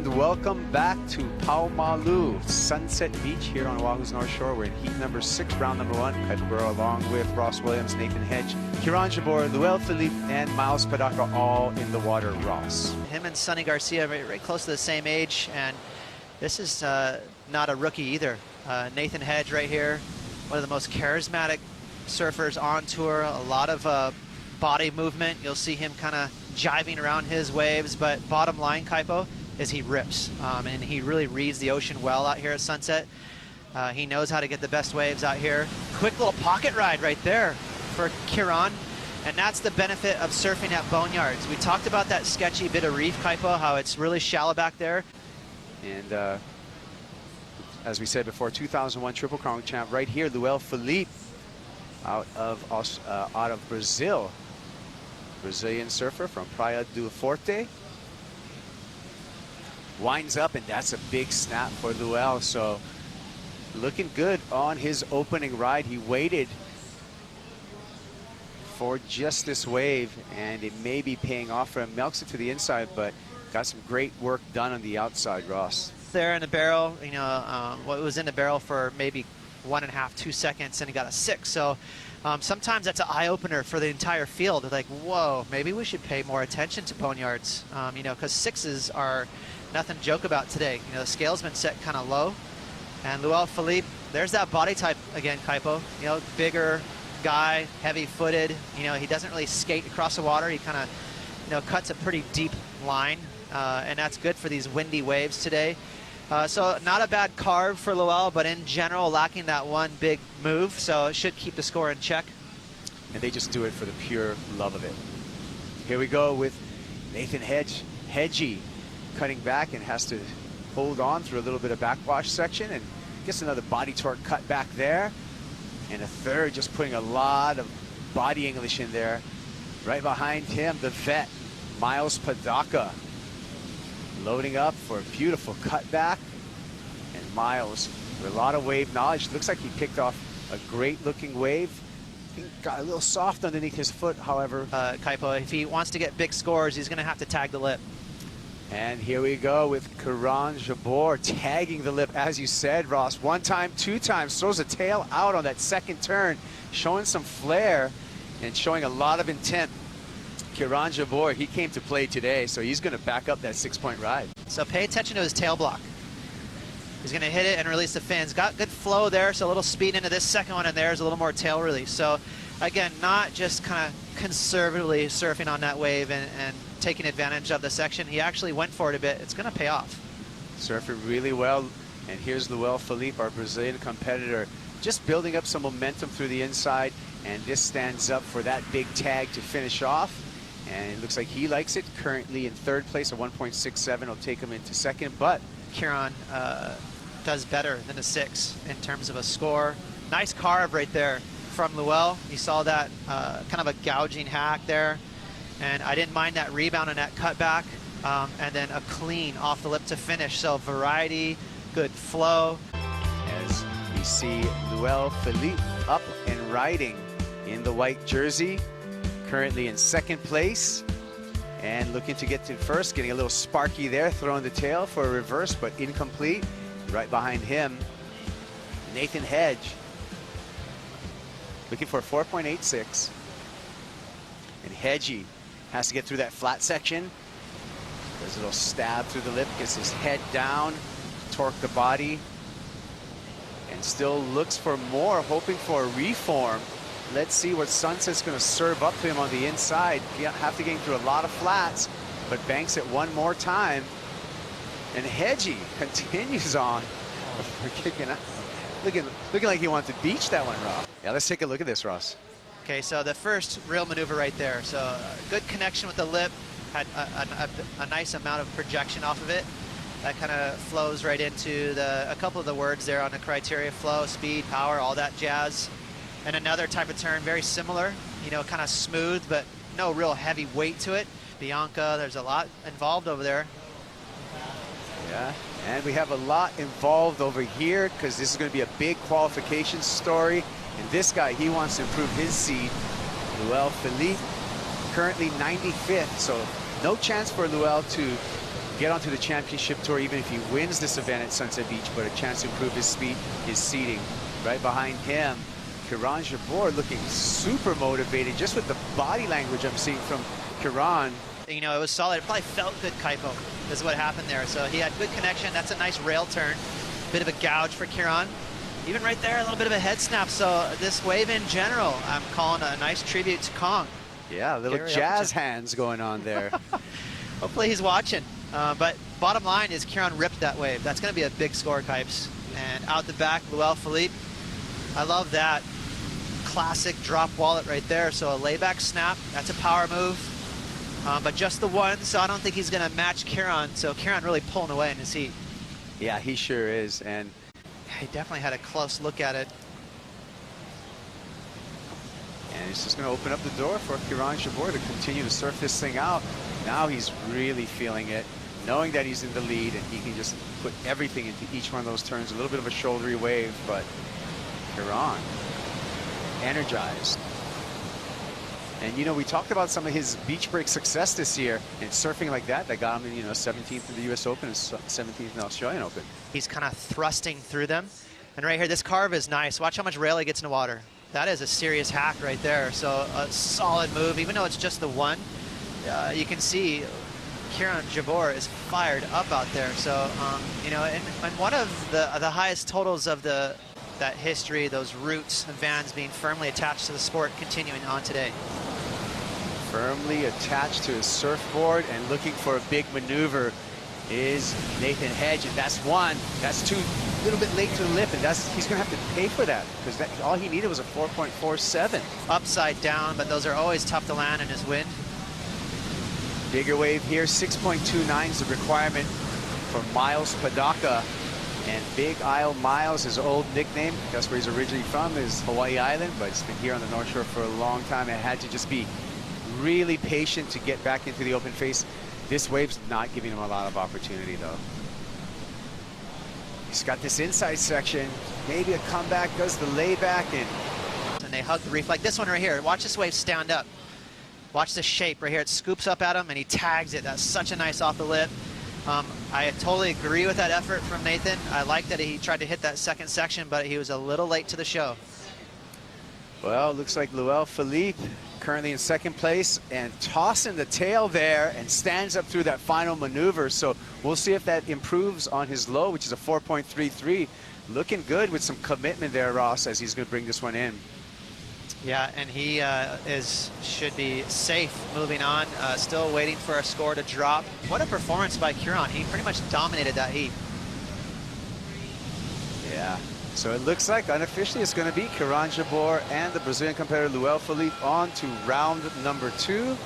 and welcome back to Paumalu, Sunset Beach here on Oahu's North Shore. We're in heat number 6, round number 1. Jabour along with Ross Williams, Nathan Hedge, Kiron, Jabour, Luel, Felipe, and Myles Padaca all in the water. Ross. Him and Sonny Garcia right close to the same age, and this is not a rookie either. Nathan Hedge right here, one of the most charismatic surfers on tour. A lot of body movement. You'll see him kind of jiving around his waves, but bottom line, Kaipo, is he rips, and he really reads the ocean well out here at Sunset. He knows how to get the best waves out here. Quick little pocket ride right there for Kiron, and that's the benefit of surfing at boneyards. We talked about that sketchy bit of reef, Kaipo, how it's really shallow back there. And as we said before, 2001 Triple Crown champ right here, Luel Felipe, out of Brazil. Brazilian surfer from Praia do Forte. Winds up, and that's a big snap for Luel. So looking good on his opening ride. He waited for just this wave, and it may be paying off for him. Milks it to the inside, but got some great work done on the outside, Ross. There in the barrel, you know, what was in the barrel for maybe 1.5, 2 seconds, and he got a 6. So sometimes that's an eye-opener for the entire field. They're like, whoa, maybe we should pay more attention to boneyards, you know, because 6s are nothing to joke about today. You know, the scale's been set kind of low. And Luel Felipe, there's that body type again, Kaipo. You know, bigger guy, heavy-footed. You know, he doesn't really skate across the water. He kind of, you know, cuts a pretty deep line, and that's good for these windy waves today. So not a bad carve for Luel, but in general lacking that one big move, so it should keep the score in check. And they just do it for the pure love of it. Here we go with Nathan Hedge, cutting back and has to hold on through a little bit of backwash section, and gets another body torque cut back there. And a third, just putting a lot of body English in there. Right behind him, the vet, Myles Padaca, loading up for a beautiful cutback. And Myles, with a lot of wave knowledge, looks like he picked off a great looking wave. He got a little soft underneath his foot, however. Kaipo, if he wants to get big scores, he's going to have to tag the lip. And here we go with Kiron Jabour tagging the lip, as you said, Ross. 1 time, 2 times, throws a tail out on that second turn, showing some flair and showing a lot of intent. Kiron Jabour, he came to play today, so he's going to back up that 6-point ride. So pay attention to his tail block. He's going to hit it and release the fins. Got good flow there, so a little speed into this second one, and there's a little more tail release. So again, not just kind of conservatively surfing on that wave and taking advantage of the section. He actually went for it a bit. It's going to pay off. Surfing really well. And here's Luel Felipe, our Brazilian competitor, just building up some momentum through the inside. And this stands up for that big tag to finish off. And it looks like he likes it. Currently in 3rd place, a 1.67 will take him into 2nd. But Kiron does better than a 6 in terms of a score. Nice carve right there from Luel. You saw that kind of a gouging hack there. And I didn't mind that rebound and that cutback. And then a clean off the lip to finish. So variety, good flow. As we see Luel Felipe up and riding in the white jersey, currently in 2nd place and looking to get to 1st, getting a little sparky there, throwing the tail for a reverse, but incomplete. Right behind him, Nathan Hedge, looking for a 4.86. And Hedgie has to get through that flat section. There's a little stab through the lip, gets his head down, torque the body, and still looks for more, hoping for a reform. Let's see what Sunset's going to serve up to him on the inside. You have to get through a lot of flats, but banks it one more time. And Hedgie continues on. Kicking out. Looking like he wants to beach that one, Ross. Yeah, let's take a look at this, Ross. Okay, so the first real maneuver right there. So good connection with the lip, had a nice amount of projection off of it. That kind of flows right into a couple of the words there on the criteria: flow, speed, power, all that jazz. And another type of turn, very similar, you know, kind of smooth, but no real heavy weight to it. Bianca, there's a lot involved over there. Yeah, and we have a lot involved over here because this is going to be a big qualification story. And this guy, he wants to improve his seed. Luel Felipe, currently 95th, so no chance for Luel to get onto the championship tour even if he wins this event at Sunset Beach, but a chance to improve his speed, his seeding. Right behind him, Kiron Jabour looking super motivated just with the body language I'm seeing from Kiron. You know, it was solid. It probably felt good, Kaipo, is what happened there. So he had good connection. That's a nice rail turn. Bit of a gouge for Kiron. Even right there, a little bit of a head snap. So this wave in general, I'm calling a nice tribute to Kong. Yeah, little jazz hands going on there. Hopefully he's watching. But bottom line is Kiron ripped that wave. That's going to be a big score, Kipes. And out the back, Luel, Felipe. I love that. Classic drop wallet right there. So a layback snap, that's a power move. But just the one, so I don't think he's going to match Kiron. So Kiron really pulling away in his heat. Yeah, he sure is. And he definitely had a close look at it. And it's just going to open up the door for Kiron Jabour to continue to surf this thing out. Now he's really feeling it, knowing that he's in the lead and he can just put everything into each one of those turns. A little bit of a shouldery wave, but Kiron energized. And, you know, we talked about some of his beach break success this year, and surfing like that got him, you know, 17th in the U.S. Open and 17th in the Australian Open. He's kind of thrusting through them. And right here, this carve is nice. Watch how much rail he gets in the water. That is a serious hack right there. So a solid move, even though it's just the one. You can see Kiron Jabour is fired up out there. So, you know, and one of the highest totals of that history, those roots and vans being firmly attached to the sport, continuing on today. Firmly attached to his surfboard and looking for a big maneuver is Nathan Hedge, and that's one. That's two, a little bit late to the lip, and he's going to have to pay for that because all he needed was a 4.47. Upside down, but those are always tough to land in his wind. Bigger wave here, 6.29 is the requirement for Myles Padaca. And Big Isle Myles, his old nickname, that's where he's originally from, is Hawaii Island, but he's been here on the North Shore for a long time and had to just be really patient to get back into the open face. This wave's not giving him a lot of opportunity, though. He's got this inside section, maybe a comeback, does the layback, and they hug the reef like this one right here. Watch this wave stand up. Watch the shape right here. It scoops up at him and he tags it. That's such a nice off the lip. I totally agree with that effort from Nathan. I like that he tried to hit that second section, but he was a little late to the show. Well, looks like Luel Felipe currently in second place and tossing the tail there and stands up through that final maneuver. So we'll see if that improves on his low, which is a 4.33. Looking good with some commitment there, Ross, as he's going to bring this one in. Yeah, and he should be safe moving on. Still waiting for a score to drop. What a performance by Kiron. He pretty much dominated that heat. Yeah, so it looks like unofficially it's going to be Kiron Jabour and the Brazilian competitor Luel Felipe on to round number 2.